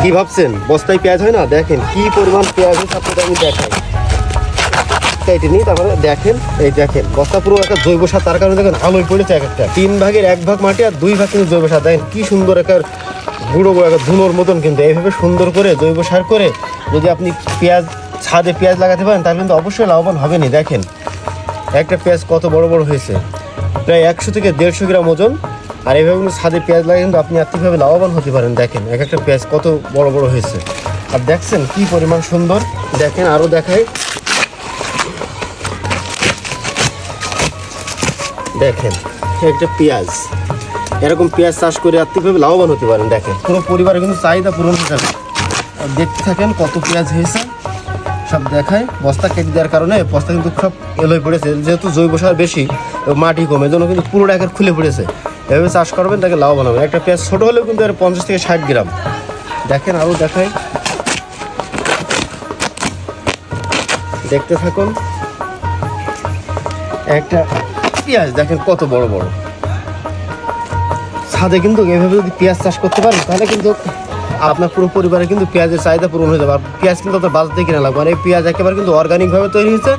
কি ভাবছেন বস্তায় পেঁয়াজ হয় না? দেখেন কি পরিমাণ পেঁয়াজ হয়েছে, আপনাদের আমি দেখাই। কেটে নিই, তারপরে দেখেন, এই দেখেন বস্তা পুরো একটা জৈব সার, তার কারণে দেখেন আলোয় পড়েছে এক একটা। 3 ভাগের 1 ভাগ মাটি আর 2 ভাগ কিন্তু জৈব সার। দেখেন কি সুন্দর একটা গুঁড়ো গুঁড়ো একটা ধুনোর মতন। কিন্তু এইভাবে সুন্দর করে জৈব সার করে যদি আপনি পেঁয়াজ ছাদে পেঁয়াজ লাগাতে পারেন তাহলে কিন্তু অবশ্যই লাভবান হবেনই। দেখেন একটা পেঁয়াজ কত বড় বড় হয়েছে, প্রায় 100 থেকে 150 গ্রাম ওজন। আর এইভাবে কিন্তু ছাদে পেঁয়াজ লাগে কিন্তু আপনি আর্থিকভাবে লাভবান হতে পারেন। দেখেন এক একটা পেঁয়াজ কত বড় বড় হয়েছে, আর দেখছেন কি পরিমাণ সুন্দর। দেখেন আরও দেখাই, দেখেন একটা পেঁয়াজ, এরকম পেঁয়াজ চাষ করে আর্থিকভাবে লাভবান হতে পারেন। দেখেন পুরো পরিবারে কিন্তু চাহিদা পূরণ হয়ে যাবে। আর দেখতে থাকেন কত পেঁয়াজ হয়েছে, সব দেখায়। বস্তা কেটে দেওয়ার কারণে বস্তা কিন্তু সব এলোয় পড়েছে, যেহেতু জৈব সার বেশি মাটি কমে, জন্য কিন্তু পুরোটা একের খুলে পড়েছে। এভাবে চাষ করবেন তাকে লাভবান হবে। একটা পেঁয়াজ ছোটো হলেও কিন্তু 50 থেকে 60 গ্রাম। দেখেন আরও দেখায়, দেখতে থাকুন। একটা পেঁয়াজ দেখেন কত বড় বড়। ছাদে কিন্তু এভাবে যদি পেঁয়াজ চাষ করতে পারেন তাহলে কিন্তু আপনার পুরো পরিবারে কিন্তু পেঁয়াজের চাহিদা পূরণ হয়ে যাবে। আর পেঁয়াজ কিন্তু আপনার বাজার থেকে কিনা লাগবে। আর এই পেঁয়াজ একেবারে কিন্তু অর্গানিকভাবে তৈরি হয়েছে।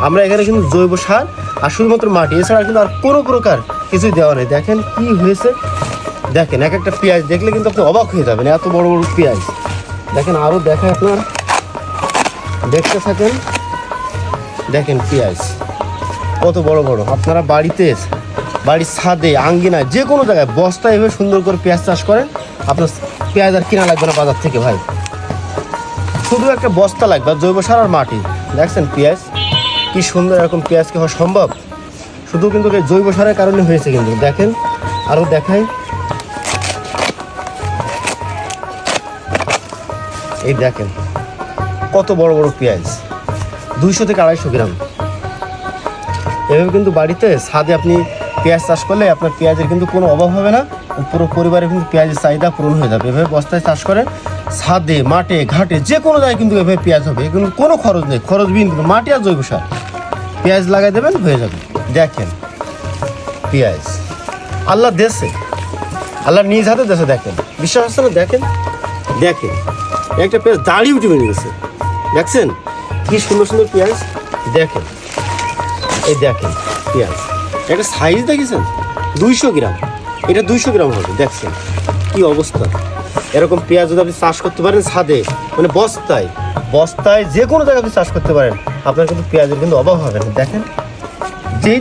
আমরা এখানে কিন্তু জৈব সার আর শুধুমাত্র মাটি, এছাড়া কিন্তু আর কোনো প্রকার কিছুই দেওয়া নেই। দেখেন কি হয়েছে, দেখেন এক একটা পেঁয়াজ দেখলে কিন্তু আপনি অবাক হয়ে যাবেন, এত বড় বড় পেঁয়াজ। দেখেন আরও দেখায়, আপনার দেখতে থাকেন। দেখেন পেঁয়াজ কত বড় বড়। আপনারা বাড়িতে, বাড়ির ছাদে, আঙ্গিনায়, যে কোনো জায়গায় বস্তা এভাবে সুন্দর করে পেঁয়াজ চাষ করেন, আপনার পেঁয়াজ আর কিনা লাগবে না বাজার থেকে ভাই। শুধু একটা বস্তা লাগবে আর জৈব সার আর মাটি। দেখছেন পেঁয়াজ কি সুন্দর, এরকম পেঁয়াজ কি হওয়া সম্ভব? শুধু কিন্তু জৈব সারের কারণে হয়েছে। কিন্তু দেখেন আরও দেখাই, এই দেখেন কত বড় বড় পেঁয়াজ, 200 থেকে 250 গ্রাম। এভাবে কিন্তু বাড়িতে ছাদে আপনি পেঁয়াজ চাষ করলে আপনার পেঁয়াজের কিন্তু কোনো অভাব হবে না। পুরো পরিবারে কিন্তু পেঁয়াজের চাহিদা পূরণ হয়ে যাবে। এভাবে বস্তায় চাষ করে ছাদে, মাঠে, ঘাটে, যে কোনো জায়গায় কিন্তু এভাবে পেঁয়াজ হবে। কিন্তু কোনো খরচ নেই, খরচবিহীন কিন্তু মাটি আর জৈব সার, পেঁয়াজ লাগাই দেবেন, হয়ে যাবে। দেখেন পেঁয়াজ আল্লাহ দেশে, আল্লাহ নিজ হাতে দেশে। দেখেন বিশ্বাস হচ্ছে না? দেখেন, দেখেন একটা পেঁয়াজ দাড়ি উঠে বেরিয়ে গেছে। দেখছেন কি সুন্দর সুন্দর পেঁয়াজ। দেখেন এই দেখেন পেঁয়াজ, একটা সাইজ দেখেছেন 200 গ্রাম, এটা 200 গ্রাম হবে। দেখছেন কি অবস্থা। এরকম পেঁয়াজ যদি আপনি চাষ করতে পারেন ছাদে, মানে বস্তায়, বস্তায় যে কোনো জায়গায় আপনি চাষ করতে পারেন, আপনার কিন্তু পেঁয়াজের কিন্তু অভাব হবে না। দেখেন যেই